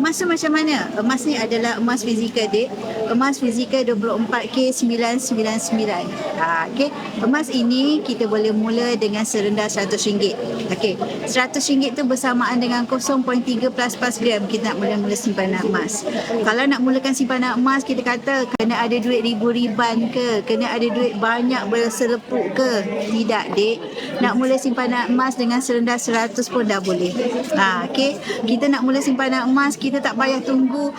Emas tu macam mana? Emas ni adalah emas fizikal, dek. Emas fizikal 24K 999. Okey. Emas ini kita boleh mula dengan serendah RM100. Okey. RM100 tu bersamaan dengan 0.3 plus gram kita nak mula simpanan emas. Kalau nak mulakan simpanan emas, kita kata kena ada duit ribu-riban ke? Kena ada duit banyak berselepuk ke? Tidak, dek. Nak mula simpanan emas dengan serendah 100 pun dah boleh. Okey. Kita nak mula simpanan emas, kita tak payah tunggu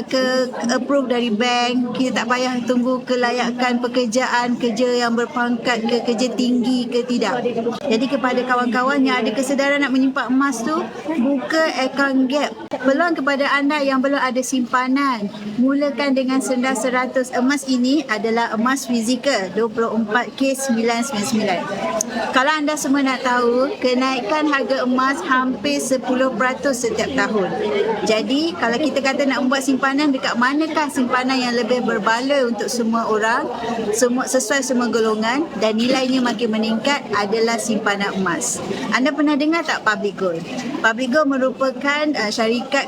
ke approve dari bank, kita tak payah tunggu kelayakan pekerjaan, kerja yang berpangkat ke, kerja tinggi ke, tidak. Jadi kepada kawan-kawan yang ada kesedaran nak menyimpan emas tu, buka akaun Gap. Peluang kepada anda yang belum ada simpanan, mulakan dengan serendah 100. Emas ini adalah emas fizikal 24K 999. Kalau anda semua nak tahu, kenaikan harga emas hampir 10% setiap tahun. Jadi kalau kita kata nak membuat simpanan, dekat manakah simpanan yang lebih berbala untuk semua orang, semua sesuai semua golongan dan nilainya makin meningkat, adalah simpanan emas. Anda pernah dengar tak Public Gold? Public Gold merupakan syarikat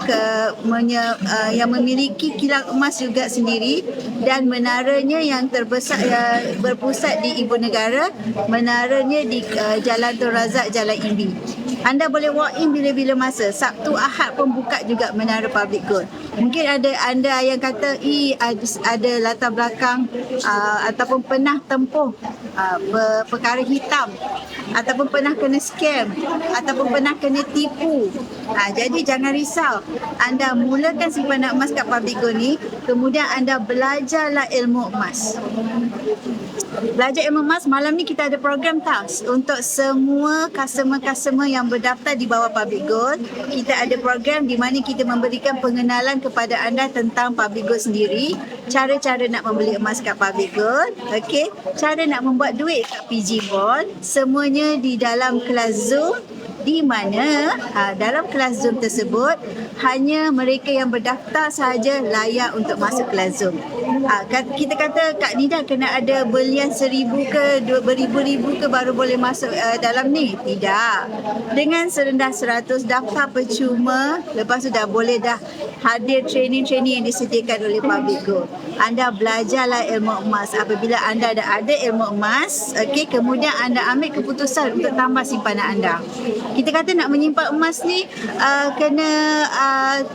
yang memiliki kilang emas juga sendiri, dan menaranya yang terbesar berpusat di ibu negara, menaranya di Jalan Tun Razak, Jalan Imbi. Anda boleh walk in bila-bila masa. Sabtu, Ahad pun buka juga menara Public Gold. Mungkin ada anda yang kata, ada latar belakang ataupun pernah tempuh perkara hitam, ataupun pernah kena scam, ataupun pernah kena tipu. Jadi jangan risau. Anda mulakan simpanan emas kat Public Gold ni, kemudian anda belajarlah ilmu emas. Belajar ilmu emas, malam ni kita ada program task untuk semua customer yang berdaftar di bawah Public Gold. Kita ada program di mana kita memberikan pengenalan kepada anda tentang Public Gold sendiri, cara-cara nak membeli emas kat Public Gold, okey, cara nak membuat duit kat PG Bond, semuanya di dalam kelas Zoom, di mana dalam kelas Zoom tersebut hanya mereka yang berdaftar sahaja layak untuk masuk kelas Zoom. Kita kata Kak Nida kena ada belian 1,000 ke beribu-ribu ke baru boleh masuk dalam ni. Tidak. Dengan serendah 100 daftar percuma, lepas tu dah boleh dah hadir training yang disediakan oleh Public Gold. Anda belajarlah ilmu emas. Apabila anda dah ada ilmu emas, okey, kemudian anda ambil keputusan untuk tambah simpanan anda. Kita kata nak menyimpan emas ni kena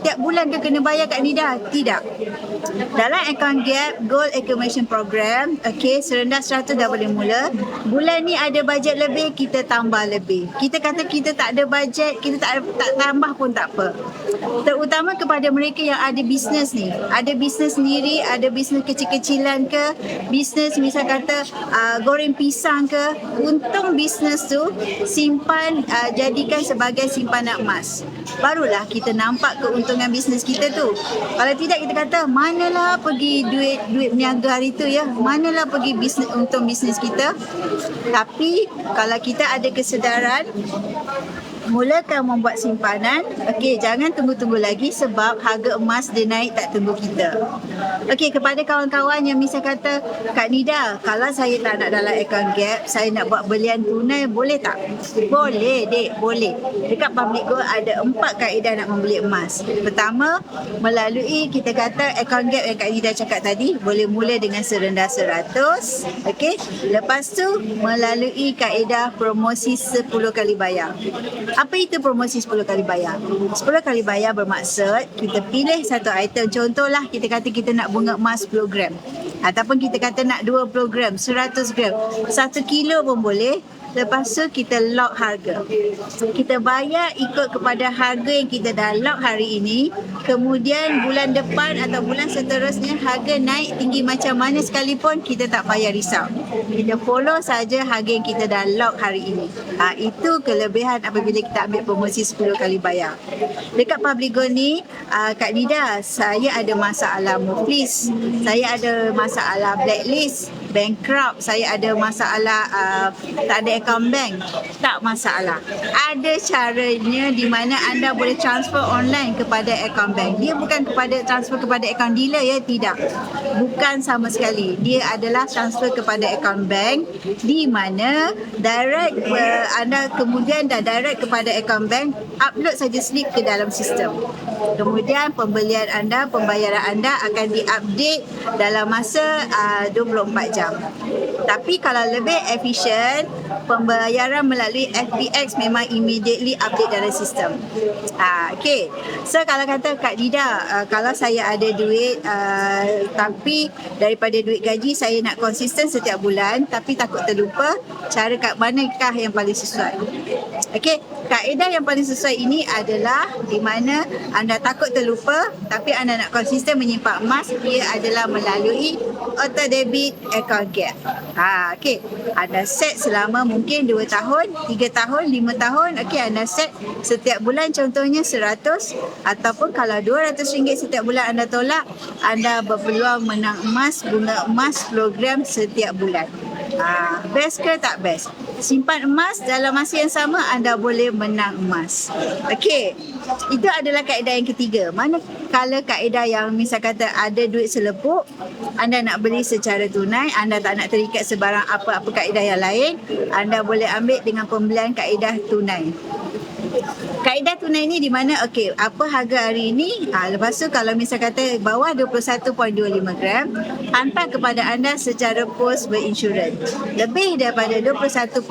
tiap bulan ke kena bayar Kak Nida? Tidak. Dalam akaun Gap Gold Accumulation Program, okey, serendah 100 dah boleh mula. Bulan ni ada bajet lebih, kita tambah lebih. Kita kata kita tak ada bajet, kita tak tambah pun tak apa. Terutama kepada mereka yang ada bisnes ni, ada bisnes sendiri, ada bisnes kecil-kecilan ke, bisnes misal kata goreng pisang ke, untung bisnes tu simpan, jadikan sebagai simpanan emas. Barulah kita nampak keuntungan bisnes kita tu. Kalau tidak, kita kata manalah pergi duit berniaga hari tu ya, manalah pergi bisnes, untung bisnes kita. Tapi kalau kita ada kesedaran, mulakan membuat simpanan. Okey, jangan tunggu-tunggu lagi sebab harga emas dia naik tak tunggu kita. Okey, kepada kawan-kawan yang misal kata, Kak Nida, kalau saya tak nak dalam akaun Gap, saya nak buat belian tunai, boleh tak? Boleh, dek, boleh. Dekat Public Gold ada 4 kaedah nak membeli emas. Pertama, melalui kita kata akaun Gap yang Kak Nida cakap tadi, boleh mula dengan serendah 100. Okey, lepas tu melalui kaedah promosi 10 kali bayar. Apa itu promosi 10 kali bayar? 10 kali bayar bermaksud kita pilih satu item. Contohlah kita kata kita nak bunga emas 10 gram. Ataupun kita kata nak 20 gram, 100 gram. 1 kilo pun boleh. Lepas tu kita lock harga. Kita bayar ikut kepada harga yang kita dah lock hari ini. Kemudian bulan depan atau bulan seterusnya harga naik tinggi macam mana sekalipun, kita tak payah risau. Kita follow saja harga yang kita dah lock hari ini. Itu kelebihan apabila kita ambil promosi 10 kali bayar. Dekat Public Gold ni, Kak Nida, saya ada masalah muflis, saya ada masalah blacklist, bankrupt, saya ada masalah tak ada akaun bank. Tak masalah. Ada caranya di mana anda boleh transfer online kepada akaun bank. Dia bukan transfer kepada akaun dealer ya, tidak. Bukan sama sekali. Dia adalah transfer kepada akaun bank di mana direct anda kemudian dah direct kepada akaun bank, upload saja slip ke dalam sistem. Kemudian pembayaran anda akan diupdate dalam masa 24 jam. Tapi kalau lebih efisien, pembayaran melalui FPX memang immediately update dalam sistem. Okay. So kalau kata Kak Dida, kalau saya ada duit tapi daripada duit gaji saya nak konsisten setiap bulan tapi takut terlupa, cara kat manakah yang paling sesuai? Okey, kaedah yang paling sesuai ini adalah di mana anda takut terlupa tapi anda nak konsisten menyimpan emas, ia adalah melalui auto debit account gap. Okey, anda set selama mungkin 2 tahun, 3 tahun, 5 tahun. Okey, anda set setiap bulan contohnya 100 ataupun kalau RM200 setiap bulan anda tolak, anda berpeluang menang emas, bunga emas program setiap bulan. Best ke tak best? Simpan emas dalam masa yang sama anda boleh menang emas. Okey, itu adalah kaedah yang ketiga. Manakala kaedah yang misal kata ada duit selepuk, anda nak beli secara tunai, anda tak nak terikat sebarang apa-apa kaedah yang lain, anda boleh ambil dengan pembelian kaedah tunai. Kaedah tunai ni di mana okey, apa harga hari ini, lepas tu kalau misal kata bawah 21.25 gram, hantar kepada anda secara pos berinsurans. Lebih daripada 21.25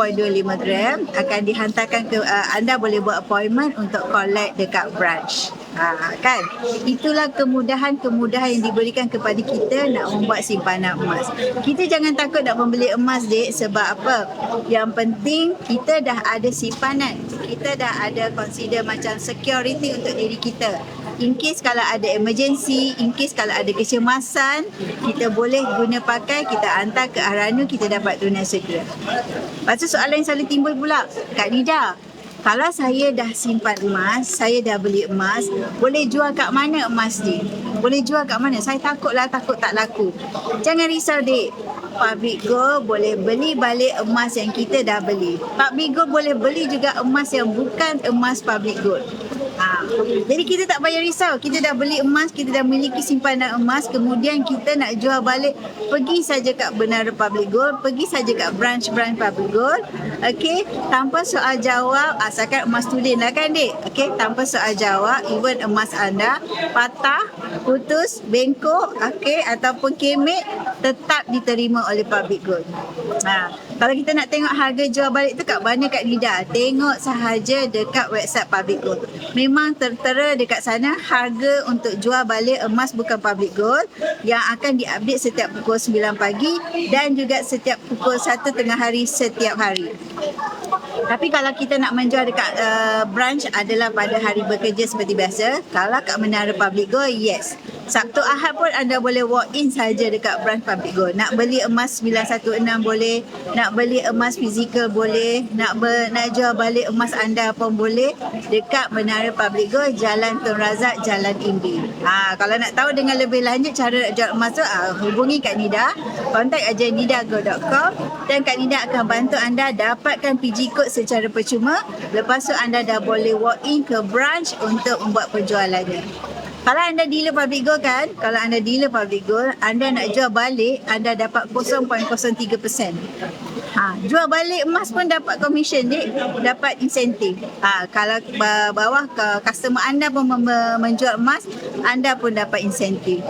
gram akan dihantarkan ke anda boleh buat appointment untuk collect dekat branch. Kan, itulah kemudahan-kemudahan yang diberikan kepada kita nak membuat simpanan emas. Kita jangan takut nak membeli emas, dek. Sebab apa? Yang penting kita dah ada simpanan, kita dah ada consider macam security untuk diri kita. In case kalau ada emergency, in case kalau ada kecemasan, kita boleh guna pakai, kita hantar ke Ahranu, kita dapat tunai segera. Lepas tu soalan yang selalu timbul pula, Kak Nida, kalau saya dah simpan emas, saya dah beli emas, boleh jual kat mana emas ni? Boleh jual kat mana? Saya takut tak laku. Jangan risau, dek. Public Gold boleh beli balik emas yang kita dah beli. Public Gold boleh beli juga emas yang bukan emas Public Gold. Jadi kita tak payah risau. Kita dah beli emas, kita dah memiliki simpanan emas, kemudian kita nak jual balik, pergi saja kat Benara Public Gold, pergi saja kat branch-branch Public Gold. Okey, tanpa soal jawab, asalkan emas tulen lah kan, dek. Okey, tanpa soal jawab, even emas anda patah, putus, bengkok, okey, ataupun kemek, tetap diterima oleh Public Gold. Kalau kita nak tengok harga jual balik tu kat mana, Kak Nida? Tengok sahaja dekat website Public Gold. Memang tertera dekat sana harga untuk jual balik emas bukan Public Gold yang akan diupdate setiap pukul 9 pagi dan juga setiap pukul 1 tengah hari setiap hari. Tapi kalau kita nak menjual dekat branch adalah pada hari bekerja seperti biasa. Kalau kat Menara Public Gold, yes. Sabtu Ahad pun anda boleh walk in saja dekat branch Public Gold. Nak beli emas 916 boleh, nak beli emas fizikal boleh, nak jual balik emas anda pun boleh dekat Menara Public Gold, Jalan Tun Razak, Jalan Imbi. Kalau nak tahu dengan lebih lanjut cara nak jual emas tu, hubungi Kak Nida, kontak aja nidago.com dan Kak Nida akan bantu anda dapatkan PG code secara percuma. Lepas tu anda dah boleh walk in ke branch untuk membuat penjualannya. Kalau anda dealer Public Gold kan, kalau anda dealer Public Gold, anda nak jual balik, anda dapat 0.03%. Jual balik emas pun dapat komisen, dek, dapat insentif. Kalau bawah customer anda pun menjual emas, anda pun dapat insentif.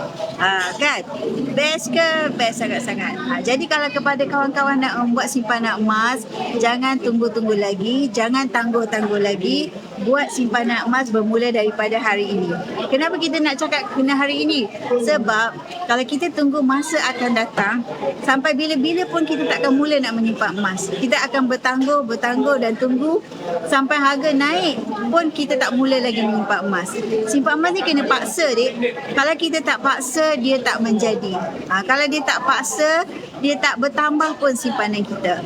Kan? Best ke? Best sangat-sangat. Jadi kalau kepada kawan-kawan nak membuat simpanan emas, jangan tunggu-tunggu lagi, jangan tangguh-tangguh lagi. Buat simpanan emas bermula daripada hari ini. Kenapa kita nak cakap kena hari ini? Sebab kalau kita tunggu masa akan datang, sampai bila-bila pun kita tak akan mula nak menyimpan emas. Kita akan bertangguh dan tunggu sampai harga naik pun kita tak mula lagi menyimpan emas. Simpan emas ni kena paksa, dek. Kalau kita tak paksa, dia tak menjadi. Kalau dia tak paksa, dia tak bertambah pun simpanan kita.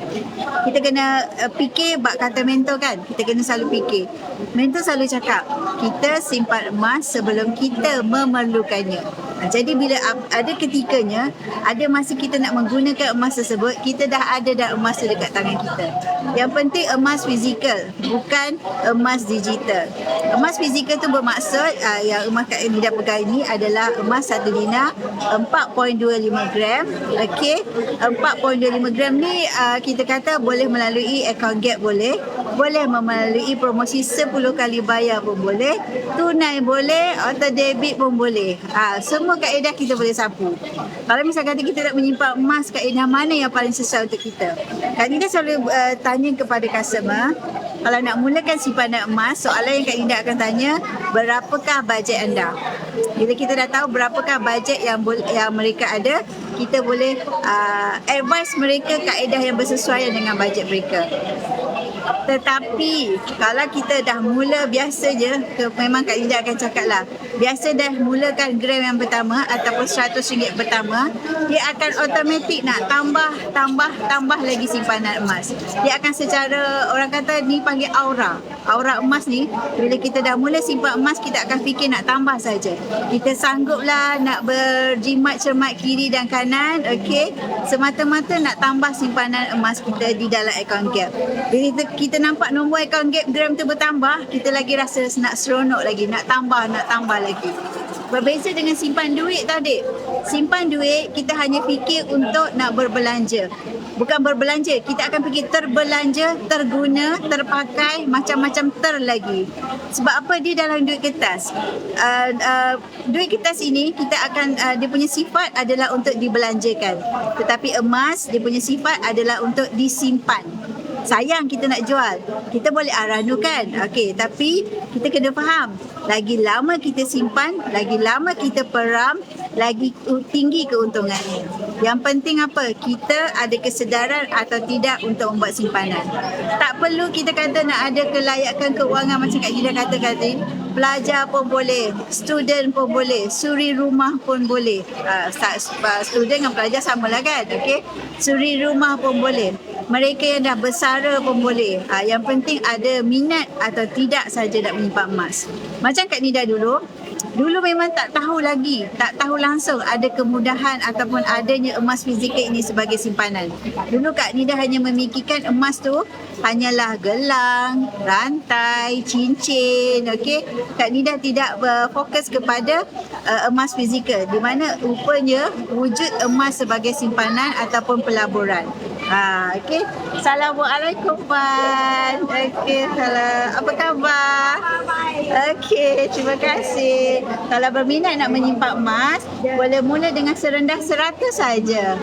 Kita kena fikir bab kata mentor kan. Kita kena selalu fikir. Mentor selalu cakap, kita simpan emas sebelum kita memerlukannya. Jadi bila ada ketikanya, ada masa kita nak menggunakan emas tersebut, kita dah ada emas tu dekat tangan kita. Yang penting emas fizikal, bukan emas digital. Emas fizikal tu bermaksud, yang emas Kak Nida pegang ini adalah emas 1 dinar 4.25 gram. Okey, 4.25 gram ni kita kata boleh melalui account gap boleh. boleh melalui promosi 10 kali bayar pun boleh, tunai boleh, atau debit pun boleh. Semua kaedah kita boleh sapu. Kalau misalkan kita nak menyimpan emas, kaedah mana yang paling sesuai untuk kita? Kak Nida selalu tanya kepada customer, kalau nak mulakan simpanan emas, soalan yang Kak Nida akan tanya, berapakah bajet anda? Bila kita dah tahu berapakah bajet yang mereka ada, kita boleh advise mereka kaedah yang bersesuaian dengan bajet mereka. Tetapi kalau kita dah mula biasa je, memang Kak Nida akan cakap lah, biasa dah mulakan gram yang pertama ataupun RM100 pertama, dia akan automatik nak tambah lagi simpanan emas. Dia akan secara, orang kata ni panggil aura emas ni. Bila kita dah mula simpan emas, kita akan fikir nak tambah saja. Kita sangguplah nak berjimat cermat kiri dan kanan, okey, semata-mata nak tambah simpanan emas kita di dalam akaun Gap. Bila kita nampak nombor akaun Gap gram tu bertambah, kita lagi rasa nak seronok lagi, nak tambah lagi. Berbeza dengan simpan duit tadi. Simpan duit, kita hanya fikir untuk nak berbelanja. Bukan berbelanja, kita akan fikir terbelanja, terguna, terpakai, macam-macam lagi. Sebab apa? Dia dalam duit kertas. Duit kertas ini, kita akan, dia punya sifat adalah untuk dibelanjakan. Tetapi emas, dia punya sifat adalah untuk disimpan. Sayang kita nak jual, kita boleh aranukan, okey, tapi kita kena faham, lagi lama kita simpan, lagi lama kita peram, lagi tinggi keuntungannya. Yang penting apa? Kita ada kesedaran atau tidak untuk membuat simpanan. Tak perlu kita kata nak ada kelayakan keuangan macam Kak Nida kata tadi. Pelajar pun boleh, student pun boleh, suri rumah pun boleh. Student dengan pelajar sama lah kan, okey? Suri rumah pun boleh. Mereka yang dah bersara pun boleh. Yang penting ada minat atau tidak saja nak menyimpan emas. Macam Kak Nida dulu memang tak tahu langsung ada kemudahan ataupun adanya emas fizikal ini sebagai simpanan. Dulu Kak Nida hanya memikirkan emas tu hanyalah gelang, rantai, cincin, okey. Kak Nida tidak fokus kepada emas fizikal, di mana rupanya wujud emas sebagai simpanan ataupun pelaburan. Okey. Assalamualaikum Pan. Okey, salam. Apa khabar? Okey, terima kasih. Kalau berminat nak menyimpan emas, boleh mula dengan serendah 100 saja.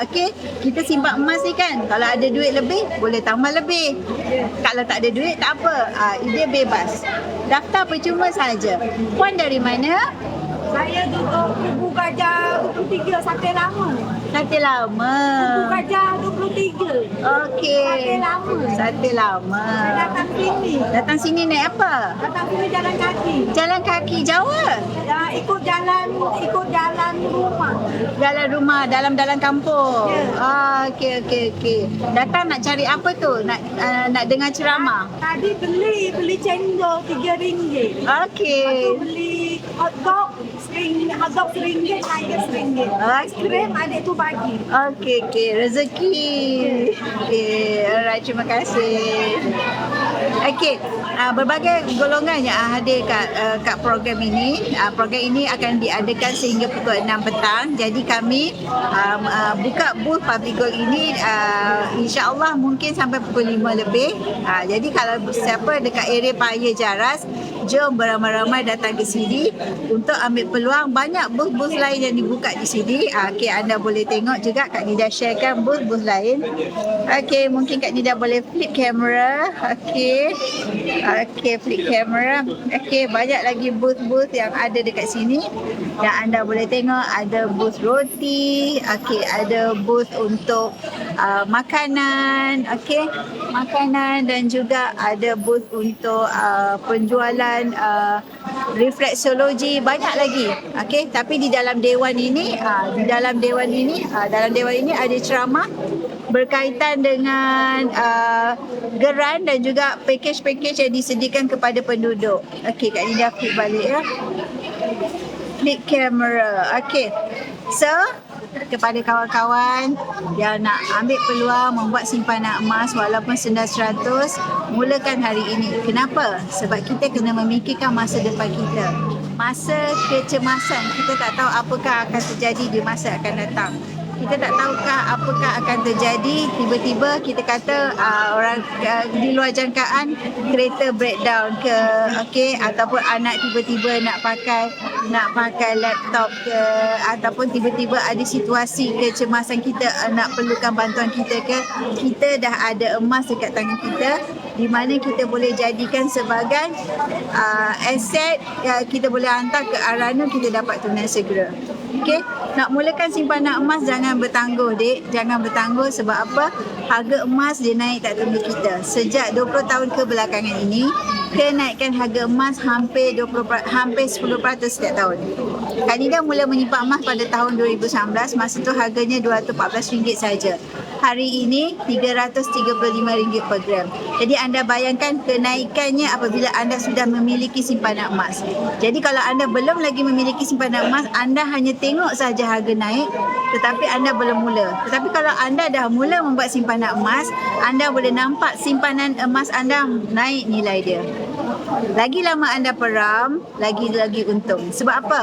Okey. Kita simpan emas ni kan, kalau ada duit lebih, boleh tambah lebih. Kalau tak ada duit, tak apa. Dia bebas. Daftar percuma saja. Puan dari mana? Saya duduk Kubu Gajah 23, Sate Lama. Sate Lama. Kubu Gajah 23. Okey. Sate Lama. Saya datang sini. Datang sini naik apa? Datang sini jalan kaki. Jalan kaki jauh? Ya, ikut jalan rumah. Jalan rumah dalam kampung. Ya. Okey. Datang nak cari apa tu? Nak dengar ceramah. Tadi beli cendol RM3. Okey. Lepas tu beli hotdog RM1, saya RM1. Aiskrim adik tu bagi. Okey. Rezeki. Okey. Alright, terima kasih. Okey. Berbagai golongan yang hadir kat program ini. Program ini akan diadakan sehingga pukul 6 petang. Jadi kami buka booth Public Gold ini insya-Allah mungkin sampai pukul 5 lebih. Jadi kalau siapa dekat area Paya Jaras, jom beramai-ramai datang ke sini untuk ambil peluang. Banyak booth-booth lain yang dibuka di sini. Okey, anda boleh tengok juga. Kak Nida sharekan booth-booth lain. Okey, mungkin Kak Nida boleh flip kamera. Okey, flip kamera. Okey, banyak lagi booth-booth yang ada dekat sini yang anda boleh tengok. Ada booth roti. Okey, ada booth untuk makanan. Okey, makanan, dan juga ada booth untuk penjualan refleksologi, banyak lagi. Okey, tapi di dalam dewan ini dalam dewan ini ada ceramah berkaitan dengan geran dan juga pakej-pakej yang disediakan kepada penduduk. Okey, Kak Nida flip balik ya. Flip camera. Okey. So, kepada kawan-kawan yang nak ambil peluang membuat simpanan emas walaupun sendas 100, mulakan hari ini. Kenapa? Sebab kita kena memikirkan masa depan kita. Masa kecemasan, kita tak tahu apakah akan terjadi di masa akan datang. kita tak tahukah apakah akan terjadi. Tiba-tiba kita kata orang di luar jangkaan kereta breakdown ke, okey, ataupun anak tiba-tiba nak pakai laptop ke, ataupun tiba-tiba ada situasi kecemasan kita nak perlukan bantuan kita ke, kita dah ada emas dekat tangan kita di mana kita boleh jadikan sebagai aset, kita boleh hantar ke Arana, kita dapat tunai segera. Okey, nak mulakan simpanan emas jangan bertangguh dek, jangan bertangguh. Sebab apa? Harga emas dia naik tak tunggu kita. Sejak 20 tahun kebelakangan ini, kenaikan harga emas hampir 10% setiap tahun. Kak Nida mula menyimpan emas pada tahun 2019, masa tu harganya RM214 saja. Hari ini RM335 per gram. Jadi anda bayangkan kenaikannya apabila anda sudah memiliki simpanan emas. Jadi kalau anda belum lagi memiliki simpanan emas, anda hanya tengok saja harga naik tetapi anda belum mula. Tetapi kalau anda dah mula membuat simpanan emas, anda boleh nampak simpanan emas anda naik nilai dia. Lagi lama anda peram, lagi untung. Sebab apa?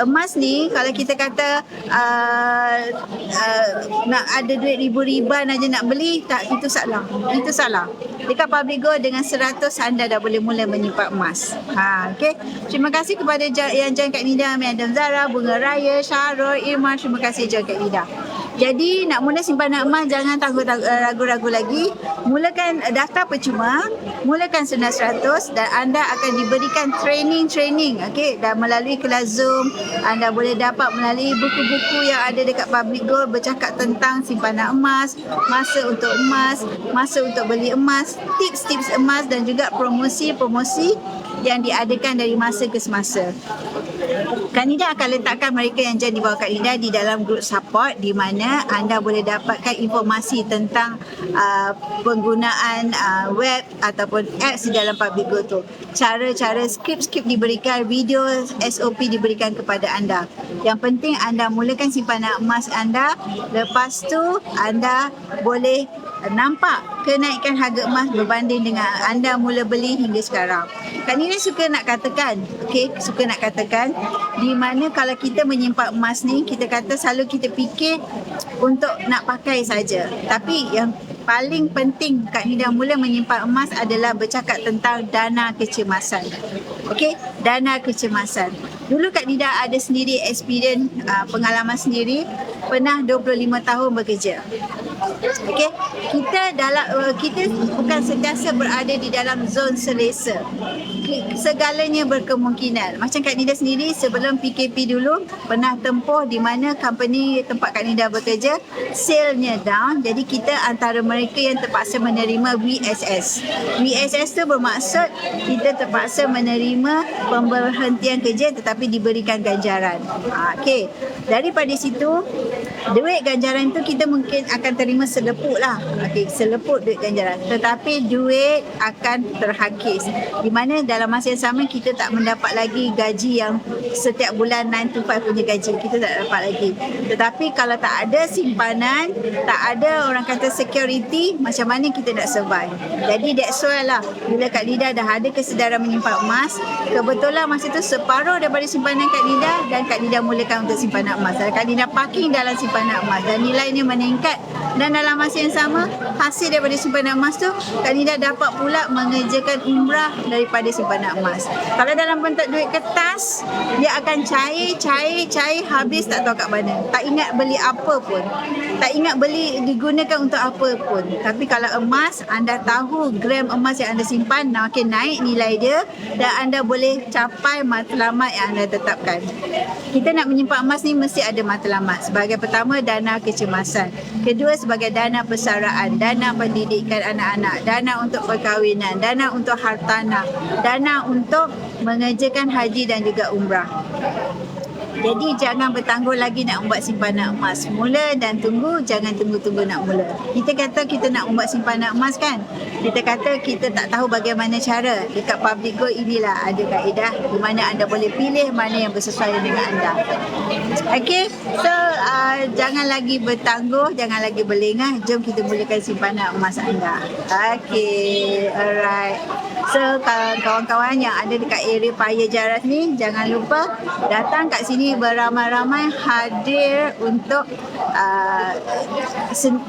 Emas ni kalau kita kata nak ada duit ribu-riban aja nak beli, tak, itu salah. Itu salah. Dekat Public Gold dengan 100 anda dah boleh mula menyimpan emas. Okey. Terima kasih kepada yang join Kak Nida, Madam Zara, Bunga Raya, Syarul, Irma. Terima kasih join Kak Nida. Jadi nak mula simpanan emas jangan ragu-ragu lagi. Mulakan daftar percuma, mulakan senang 100 dan anda akan diberikan training, okey, dan melalui kelas Zoom anda boleh dapat melalui buku-buku yang ada dekat Public Gold bercakap tentang simpanan emas, masa untuk beli emas, tips-tips emas dan juga promosi yang diadakan dari masa ke semasa. Kak Nida akan letakkan mereka yang join di bawah Kak Nida di dalam grup support di mana anda boleh dapatkan informasi tentang penggunaan web ataupun apps di dalam Public Gold tu. Cara-cara skrip diberikan, video SOP diberikan kepada anda. Yang penting anda mulakan simpanan emas anda, lepas tu anda boleh nampak kenaikan harga emas berbanding dengan anda mula beli hingga sekarang. Kak Nina suka nak katakan di mana kalau kita menyimpan emas ni, kita kata selalu kita fikir untuk nak pakai saja. Tapi yang paling penting Kak Nida mula menyimpan emas adalah bercakap tentang dana kecemasan. Okey, dana kecemasan. Dulu Kak Nida ada sendiri experience, pengalaman sendiri, pernah 25 tahun bekerja. Okey, kita bukan sentiasa berada di dalam zon selesa. Segalanya berkemungkinan. Macam Kak Nida sendiri sebelum PKP dulu pernah tempuh di mana company tempat Kak Nida bekerja sale-nya down. Jadi kita antara mereka yang terpaksa menerima VSS. VSS tu bermaksud kita terpaksa menerima pemberhentian kerja tetapi diberikan ganjaran. Okey. Daripada situ duit ganjaran tu kita mungkin akan terima seleput lah. Okey, seleput duit ganjaran. Tetapi duit akan terhakis. Di mana dalam masa yang sama kita tak mendapat lagi gaji yang setiap bulan 9 to 5 punya gaji. Kita tak dapat lagi. Tetapi kalau tak ada simpanan, tak ada orang kata security, macam mana kita nak survive? Jadi that's why lah bila Kak Nida dah ada kesedaran menyimpan emas, kebetulan masa tu separuh daripada simpanan Kak Nida dan Kak Nida mulakan untuk simpanan emas. Dan Kak Nida parking dalam simpanan emas dan nilainya meningkat, dan dalam masa yang sama hasil daripada simpanan emas tu Kak Nida dapat pula mengerjakan umrah daripada simpanan emas. Kalau dalam bentuk duit kertas, dia akan cair habis tak tahu kat mana. Tak ingat beli apa pun. Tak ingat beli digunakan untuk apa pun. Tapi kalau emas, anda tahu gram emas yang anda simpan makin naik nilai dia dan anda boleh capai matlamat yang anda tetapkan. Kita nak menyimpan emas ni mesti ada matlamat. Sebagai pertama, dana kecemasan. Kedua, sebagai dana persaraan, dana pendidikan anak-anak, dana untuk perkahwinan, dana untuk hartanah, dana untuk mengerjakan haji dan juga umrah. Jadi jangan bertangguh lagi nak membuat simpanan emas. Mula dan tunggu, jangan tunggu-tunggu nak mula. Kita kata kita nak membuat simpanan emas kan? Kita kata kita tak tahu bagaimana cara. Dekat Public Gold inilah ada kaedah di mana anda boleh pilih mana yang bersesuaian dengan anda. Okay, so jangan lagi bertangguh, jangan lagi berlengah. Jom kita mulakan simpanan emas anda. Okay, alright. So kawan-kawan yang ada dekat area Paya Jaras ni, jangan lupa datang kat sini ini beramai-ramai hadir untuk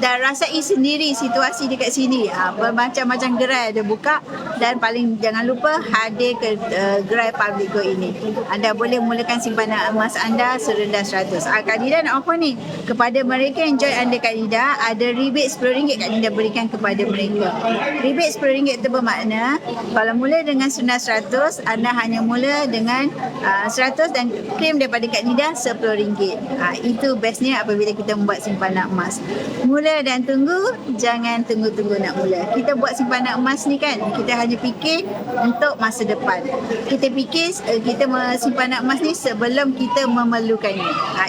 dan rasai sendiri situasi dekat sini. Bermacam-macam gerai ada buka, dan paling jangan lupa hadir ke gerai public go ini. Anda boleh mulakan simpanan emas anda serendah 100. Kak Nida nak offer ni kepada mereka yang join under Kak Nida, ada rebate RM10 Kak Nida berikan kepada mereka. Rebate RM10 itu bermakna kalau mula dengan serendah 100, anda hanya mula dengan 100 dan claim daripada Kak Nida RM10. Itu bestnya apabila kita membuat simpanan emas. Mula dan tunggu, jangan tunggu-tunggu nak mula. Kita buat simpanan emas ni kan, kita hanya fikir untuk masa depan. Kita fikir kita simpanan emas ni sebelum kita memerlukannya.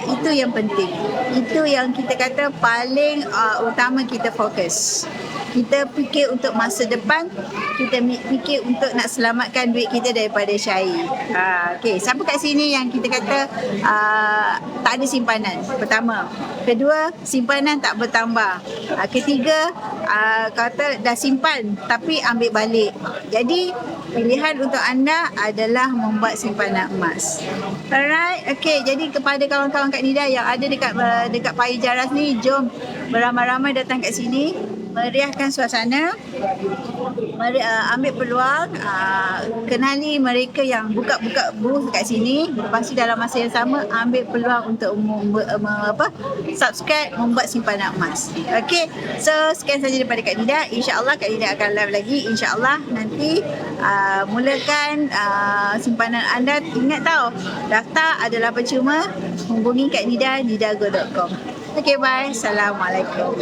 Itu yang penting. Itu yang kita kata paling utama kita fokus. Kita fikir untuk masa depan, kita fikir untuk nak selamatkan duit kita daripada syair. Okey, siapa kat sini yang kita kata tak ada simpanan? Pertama. Kedua, simpanan tak bertambah. Ketiga, kata dah simpan tapi ambil balik. Jadi, pilihan untuk anda adalah membuat simpanan emas. Alright, okey. Jadi kepada kawan-kawan Kak Nida yang ada dekat Paya Jaras ni, jom beramai-ramai datang kat sini, meriahkan suasana, ambil peluang, kenali mereka yang buka booth kat sini. Lepas tu dalam masa yang sama ambil peluang untuk subscribe, membuat simpanan emas. Okey, so sekian saja daripada Kak Nida. InsyaAllah Kak Nida akan live lagi. InsyaAllah nanti mulakan simpanan anda. Ingat tau, daftar adalah percuma. Hubungi Kak Nida, nidago.com. Okey, bye. Assalamualaikum.